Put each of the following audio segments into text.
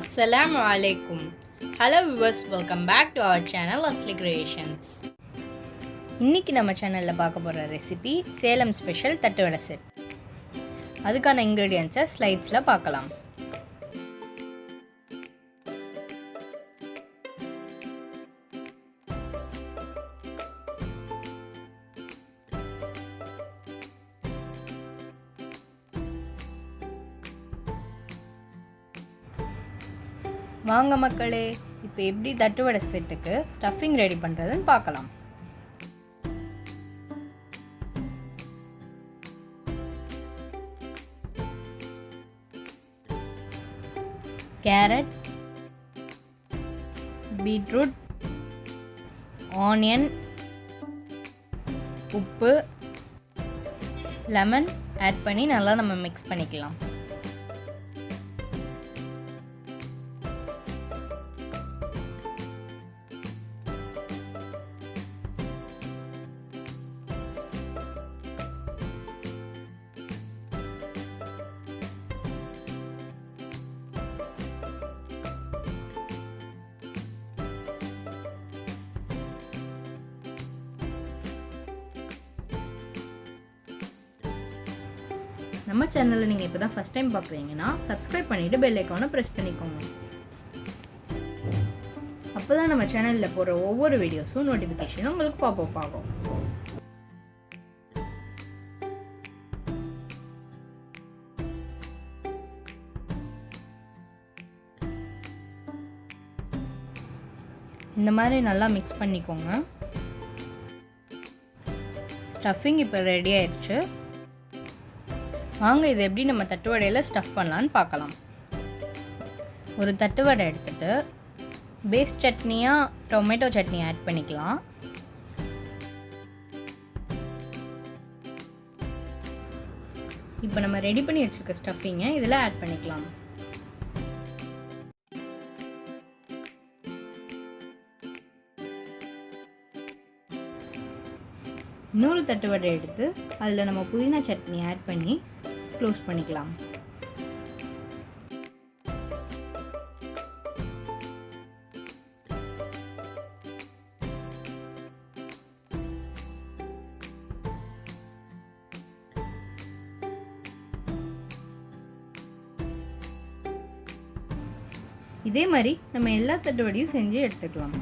Assalamu alaikum. Hello viewers, welcome back to our channel Asleecreations. இன்னைக்கு நம்ம சேனல்ல பார்க்க போற ரெசிபி சேலம் ஸ்பெஷல் தட்டு வடை செட். அதுக்கான இன்கிரிடியன்ட்ஸை ஸ்லைட்ஸ்ல பார்க்கலாம். வாங்க மக்களே, இப்போ எப்படி தட்டு வடை செட்டுக்கு ஸ்டஃபிங் ரெடி பண்ணுறதுன்னு பார்க்கலாம். கேரட், பீட்ரூட், ஆனியன், உப்பு, லெமன் ஆட் பண்ணி நல்லா நம்ம மிக்ஸ் பண்ணிக்கலாம். நம்ம சேனலில் நீங்கள் இப்போ தான் ஃபஸ்ட் டைம் பார்க்குறீங்கன்னா சப்ஸ்கிரைப் பண்ணிவிட்டு பெல் ஐக்கானை ப்ரெஸ் பண்ணிக்கோங்க. அப்போ தான் நம்ம சேனலில் போடுற ஒவ்வொரு வீடியோஸும் நோட்டிஃபிகேஷனும் உங்களுக்கு பாப்அப் ஆகும். இந்த மாதிரி நல்லா மிக்ஸ் பண்ணிக்கோங்க. ஸ்டஃபிங் இப்போ ரெடி ஆயிடுச்சு. வாங்க இதை எப்படி நம்ம தட்டு வடையில் ஸ்டஃப் பண்ணலான்னு பார்க்கலாம். ஒரு தட்டு வடை எடுத்துகிட்டு பேஸ் சட்னியாக டொமேட்டோ சட்னி ஆட் பண்ணிக்கலாம். இப்போ நம்ம ரெடி பண்ணி வச்சுருக்க ஸ்டஃபிங்கை இதில் ஆட் பண்ணிக்கலாம். இன்னொரு தட்டு வடை எடுத்து அதில் நம்ம புதினா சட்னி ஆட் பண்ணி க்ளோஸ் பண்ணிக்கலாம். இதே மாதிரி நம்ம எல்லா தட்டு வடையும் செஞ்சு எடுத்துக்கலாம்.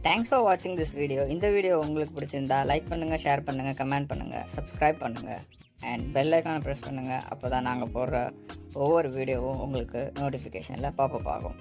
தேங்க்ஸ் ஃபார் வாட்சிங் திஸ் வீடியோ. இந்த வீடியோ உங்களுக்கு பிடிச்சிருந்தா லைக் பண்ணுங்கள், ஷேர் பண்ணுங்கள், கமெண்ட் பண்ணுங்கள், சப்ஸ்கிரைப் பண்ணுங்கள் அண்ட் பெல் ஐக்கானை ப்ரெஸ் பண்ணுங்கள். அப்போ தான் நாங்கள் போடுற ஒவ்வொரு வீடியோவும் உங்களுக்கு நோட்டிஃபிகேஷனில் பாப்அப் ஆகும்.